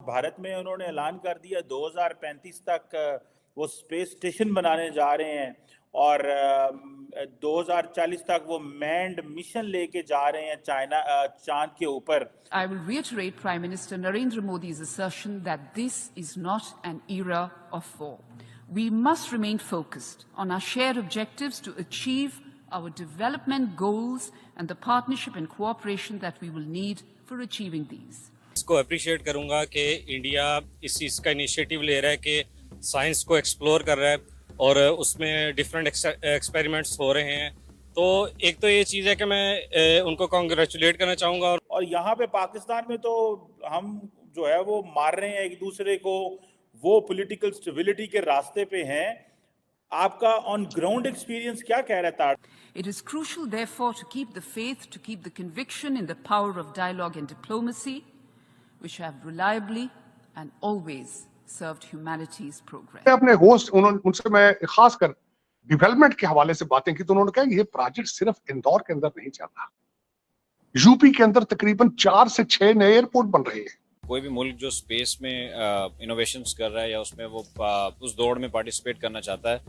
भारत में उन्होंने ऐलान कर दिया 2035 तक वो स्पेस स्टेशन बनाने जा रहे हैं और 2040 तक वो मैन्ड मिशन लेके जा रहे हैं चांद के ऊपर। I will reiterate Prime Minister Narendra Modi's assertion that this is not an era of war. We must remain focused on our shared objectives to achieve our development goals and the partnership and cooperation that we will need for achieving these. इसको appreciate करूंगा कि India इस चीज़ का initiative ले रहा है कि science को एक्सप्लोर कर रहा है और उसमें डिफरेंट एक्सपेरिमेंट्स हो रहे हैं। तो एक तो ये चीज़ है कि मैं उनको कॉन्ग्रेचुलेट करना चाहूँगा। और यहाँ पे पाकिस्तान में तो हम जो है वो मार रहे हैं एक दूसरे को, वो पॉलिटिकल स्टेबिलिटी के रास्ते पे हैं। आपका ऑन ग्राउंड एक्सपीरियंस क्या कह रहा है? It is crucial therefore to keep the faith, to keep the conviction in the power of dialogue and diplomacy, which have reliably and always served humanity's progress. अपने होस्ट उनसे मैं खास कर development के हवाले से बातें की तो उन्होंने कहा ये प्रोजेक्ट सिर्फ इंदौर के अंदर नहीं चल रहा, यूपी के अंदर तकरीबन 4 से 6 नए एयरपोर्ट बन रहे हैं। कोई भी मुल्क जो स्पेस में इनोवेशंस कर रहा है या उसमें वो उस दौड़ में पार्टिसिपेट करना चाहता है,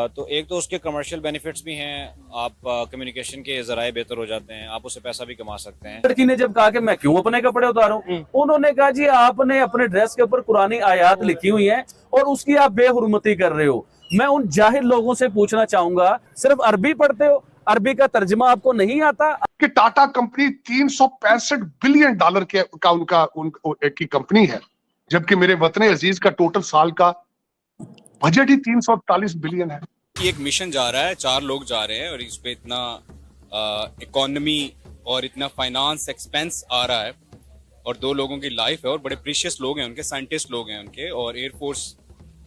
तो एक तो उसके कमर्शियल बेनिफिट्स भी हैं, आप कम्युनिकेशन के जराए बेहतर हो जाते हैं, आप उससे पैसा भी कमा सकते हैं। लड़की ने जब कहा कि मैं क्यों अपने कपड़े उतारूं, उन्होंने कहा जी आपने अपने ड्रेस के ऊपर कुरानी आयात लिखी हुई हैं और उसकी आप बेहुरमती कर रहे हो। मैं उन जाहिल लोगों से पूछना चाहूंगा, सिर्फ अरबी पढ़ते हो, अरबी का तर्जमा आपको नहीं आता? कि टाटा कंपनी 365 बिलियन डॉलर की कंपनी है, जबकि मेरे वतन अजीज का टोटल साल का बजट ही 340 बिलियन है। एक मिशन जा रहा है, 4 लोग जा रहे हैं और इस पे इतना इकोनॉमी और इतना फाइनेंस एक्सपेंस आ रहा है और 2 लोगों की लाइफ है और बड़े प्रीशियस लोग हैं उनके, साइंटिस्ट लोग हैं उनके और एयरफोर्स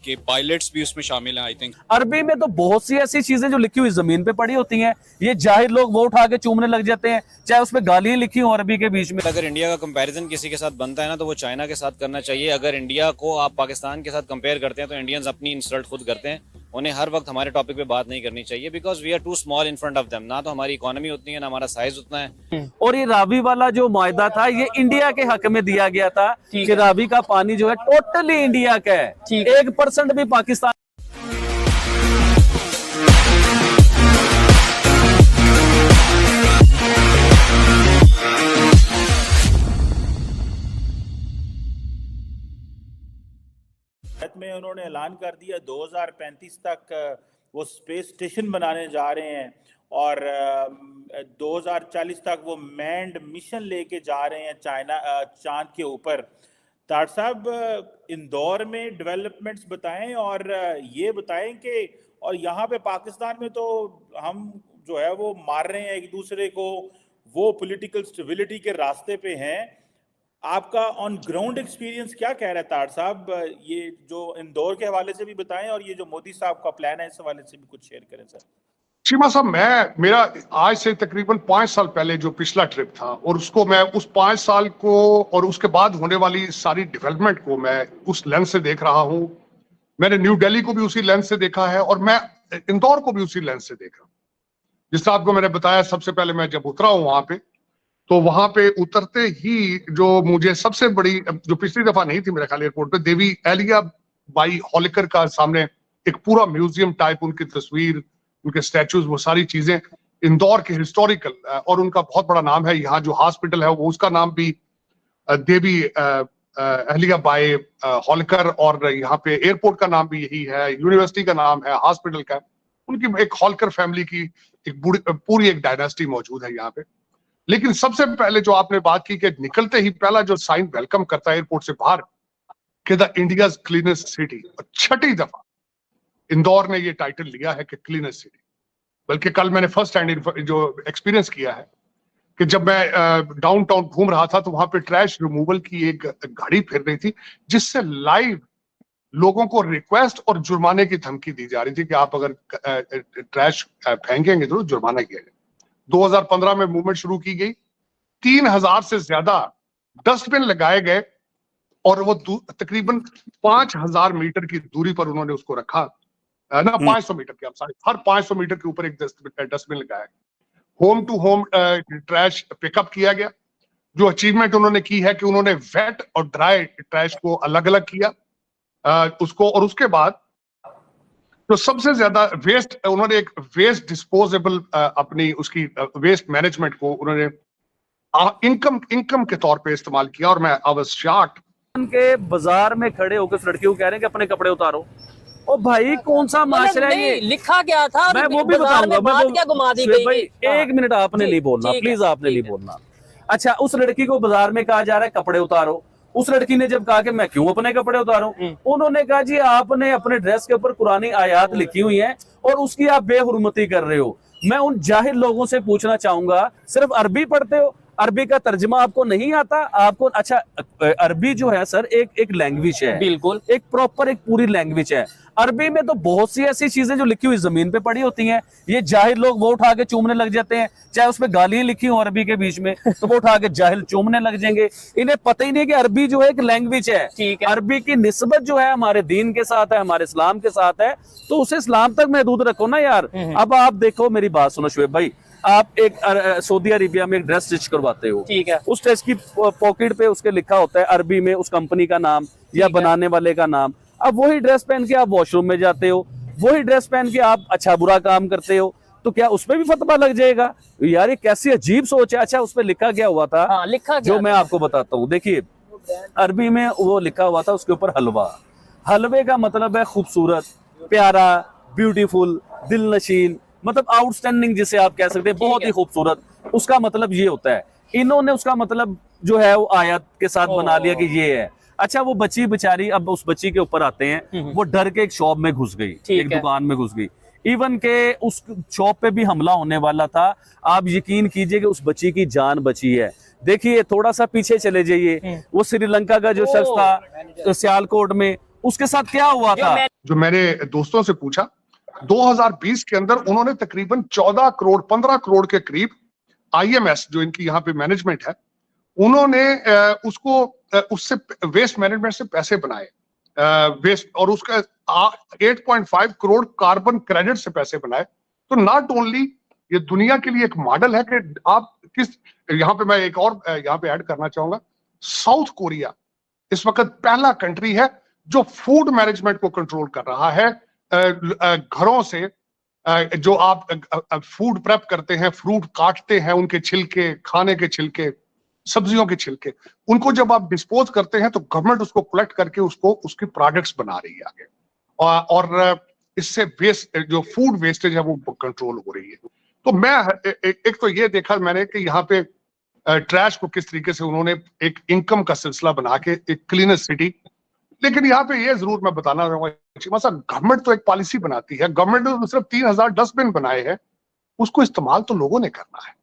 के पायलट्स भी उसमें शामिल हैं। आई थिंक अरबी में तो बहुत सी ऐसी चीजें जो लिखी हुई जमीन पे पड़ी होती हैं, ये जाहिर लोग वो उठा के चूमने लग जाते हैं, चाहे उसमें गालियां लिखी हो अरबी के बीच में। अगर इंडिया का कंपैरिजन किसी के साथ बनता है ना तो वो चाइना के साथ करना चाहिए। अगर इंडिया को आप पाकिस्तान के साथ कंपेयर करते हैं तो इंडियंस अपनी इंसल्ट खुद करते हैं, उन्हें हर वक्त हमारे टॉपिक पे बात नहीं करनी चाहिए, because we are too small in front of them. ना तो हमारी इकोनॉमी उतनी है, ना हमारा साइज उतना है। और ये रावी वाला जो मुआहदा था ये इंडिया के हक में दिया गया था कि रावी का पानी जो है टोटली इंडिया का है, 1% भी पाकिस्तान। भारत में उन्होंने ऐलान कर दिया 2035 तक वो स्पेस स्टेशन बनाने जा रहे हैं और 2040 तक वो मैन्ड मिशन लेके जा रहे हैं चांद के ऊपर। तार साहब, इंदौर में डेवलपमेंट्स बताएं और ये बताएं कि और यहाँ पे पाकिस्तान में तो हम जो है वो मार रहे हैं एक दूसरे को, वो पॉलिटिकल स्टेबिलिटी के रास्ते पे हैं। आपका ऑन ग्राउंड एक्सपीरियंस क्या कह रहा है तार साहब? ये जो इंदौर के हवाले से भी बताएं और ये जो मोदी साहब का प्लान है इस हवाले से भी कुछ शेयर करें सर। शीमा साहब, मेरा आज से तकरीबन 5 साल पहले जो पिछला ट्रिप था और उसको मैं उस 5 साल को और उसके बाद होने वाली सारी डेवलपमेंट को मैं उस लेंस से देख रहा हूँ। मैंने न्यू दिल्ली को भी उसी लेंस से देखा है और मैं इंदौर को भी उसी लेंस से देखा। जिस तरह आपको मैंने बताया, सबसे पहले मैं जब उतरा हूँ वहां पे, तो वहां पे उतरते ही जो मुझे सबसे बड़ी, जो पिछली दफा नहीं थी मेरे ख्याल एयरपोर्ट पे, देवी अहल्या बाई होलिकर का सामने एक पूरा म्यूजियम टाइप, उनकी तस्वीर, उनके स्टैचूज, वो सारी चीजें इंदौर के हिस्टोरिकल, और उनका बहुत बड़ा नाम है। यहाँ जो हॉस्पिटल है वो उसका नाम भी देवी अहल्या बाई होलिकर, और यहाँ पे एयरपोर्ट का नाम भी यही है, यूनिवर्सिटी का नाम है, हॉस्पिटल का। उनकी एक होलिकर फैमिली की एक पूरी एक डायनास्टी मौजूद है यहाँ पे। लेकिन सबसे पहले जो आपने बात की कि निकलते ही पहला जो साइन वेलकम करता है एयरपोर्ट से बाहर कि द इंडियाज क्लीनेस्ट सिटी, और 6ठी दफा इंदौर ने ये टाइटल लिया है कि क्लीनेस्ट सिटी। बल्कि कल मैंने फर्स्ट हैंड जो एक्सपीरियंस किया है कि जब मैं डाउनटाउन घूम रहा था तो वहां पे ट्रैश रिमूवल की एक गाड़ी फिर रही थी, जिससे लाइव लोगों को रिक्वेस्ट और जुर्माने की धमकी दी जा रही थी कि आप अगर ट्रैश फेंकेंगे तो जुर्माना किया जाए। 2015 में मूवमेंट शुरू की गई, 3000 से ज्यादा डस्टबिन लगाए गए और वो तकरीबन 5000 मीटर की दूरी पर उन्होंने उसको रखा ना, 500 मीटर के, हर 500 मीटर के ऊपर एक डस्टबिन लगाया। Home to home trash pickup किया गया। जो अचीवमेंट उन्होंने की है कि उन्होंने वेट और ड्राई ट्रैश को अलग अलग किया, उसको, और उसके बाद तो सबसे ज्यादा वेस्ट, उन्होंने एक वेस्ट डिस्पोजेबल अपनी उसकी वेस्ट मैनेजमेंट को उन्होंने इनकम के तौर पे इस्तेमाल किया। और मैं आई वाज शॉक्ड के बाजार में खड़े होकर उस लड़की को कह रहे हैं कि अपने कपड़े उतारो। ओ भाई कौन सा माशरा है ये? लिखा क्या था? मैं वो भी बताऊंगा। बात क्या घुमा दी गई? भाई एक मिनट आपने नहीं बोलना, प्लीज आपने नहीं बोलना। अच्छा, उस लड़की को बाजार में कहा जा रहा है कपड़े उतारो। उस लड़की ने जब कहा कि मैं क्यों अपने कपड़े उतारूं, उन्होंने कहा जी आपने अपने ड्रेस के ऊपर कुरानी आयात लिखी हुई है और उसकी आप बेहुरमती कर रहे हो। मैं उन जाहिल लोगों से पूछना चाहूंगा, सिर्फ अरबी पढ़ते हो, अरबी का तर्जमा आपको नहीं आता? आपको अच्छा, अरबी जो है सर एक लैंग्वेज है, बिल्कुल एक प्रॉपर एक पूरी लैंग्वेज है। अरबी में तो बहुत सी ऐसी चीजें जो लिखी हुई जमीन पे पड़ी होती हैं, ये जाहिल लोग वो उठा के चूमने लग जाते हैं। चाहे उसमें गालियां लिखी हो अरबी के बीच में तो वो उठा के जाहिल चूमने लग जाएंगे। इन्हें पता ही नहीं कि अरबी जो है एक लैंग्वेज है। ठीक है। अरबी की निस्बत जो है हमारे दीन के साथ है, हमारे इस्लाम के साथ है, तो उसे इस्लाम तक महदूद रखो ना यार। अब आप देखो, मेरी बात सुनो शुएब भाई, आप एक सऊदी अरेबिया में एक ड्रेस स्टिच करवाते हो, ठीक है। उस ड्रेस की पॉकेट पे उसके लिखा होता है अरबी में उस कंपनी का नाम या बनाने वाले का नाम। अब वही ड्रेस पहन के आप वॉशरूम में जाते हो, वही ड्रेस पहन के आप अच्छा बुरा काम करते हो, तो क्या उसमें भी फतवा लग जाएगा? यार ये कैसी अजीब सोच है। अच्छा, उसमें लिखा क्या हुआ था? हाँ, लिखा जो क्या मैं आपको बताता हूँ। देखिए, अरबी में वो लिखा हुआ था उसके ऊपर हलवा। हलवे का मतलब है खूबसूरत, प्यारा, ब्यूटीफुल, दिलनशीन, मतलब आउटस्टैंडिंग जिसे आप कह सकते हैं, बहुत ही खूबसूरत। उसका मतलब ये होता है। इन्होंने उसका मतलब जो है वो आयत के साथ बना लिया कि ये है। अच्छा, वो बच्ची बेचारी, अब उस बच्ची के ऊपर आते हैं, वो डर के एक शॉप में घुस गई, एक दुकान में घुस गई, इवन के उस शॉप पे भी हमला होने वाला था। आप यकीन कीजिए कि उस बच्ची की जान बची है। देखिए, थोड़ा सा पीछे चले जाइए, वो श्रीलंका का जो शख्स था सियालकोट में, उसके साथ क्या हुआ था? जो मैंने दोस्तों से पूछा, 2020 के अंदर उन्होंने तकरीबन 14 करोड़ 15 करोड़ के करीब IMS जो इनकी यहाँ पे मैनेजमेंट है, उन्होंने उसको उससे वेस्ट मैनेजमेंट से पैसे बनाए, वेस्ट, और उसका 8.5 करोड़ कार्बन क्रेडिट से पैसे बनाए। तो नॉट ओनली ये दुनिया के लिए एक मॉडल है कि आप किस, यहाँ पे मैं एक और यहाँ पे ऐड करना चाहूंगा, साउथ कोरिया इस वक्त पहला कंट्री है जो फूड मैनेजमेंट को कंट्रोल कर रहा है। घरों से जो आप फूड प्रेप करते हैं, फ्रूट काटते हैं, उनके छिलके, खाने के छिलके, सब्जियों के छिलके, उनको जब आप डिस्पोज करते हैं तो गवर्नमेंट उसको कलेक्ट करके उसको उसकी प्रोडक्ट्स बना रही है आगे, और इससे वेस्ट, जो फूड वेस्टेज है वो कंट्रोल हो रही है। तो मैं एक तो ये देखा मैंने कि यहाँ पे ट्रैश को किस तरीके से उन्होंने एक इनकम का सिलसिला बना के एक क्लीनर सिटी। लेकिन यहाँ पे ये जरूर मैं बताना चाहूंगा, गवर्नमेंट तो एक पॉलिसी बनाती है, गवर्नमेंट ने सिर्फ 3000 डस्टबिन बनाए हैं, उसको इस्तेमाल तो लोगों ने करना है।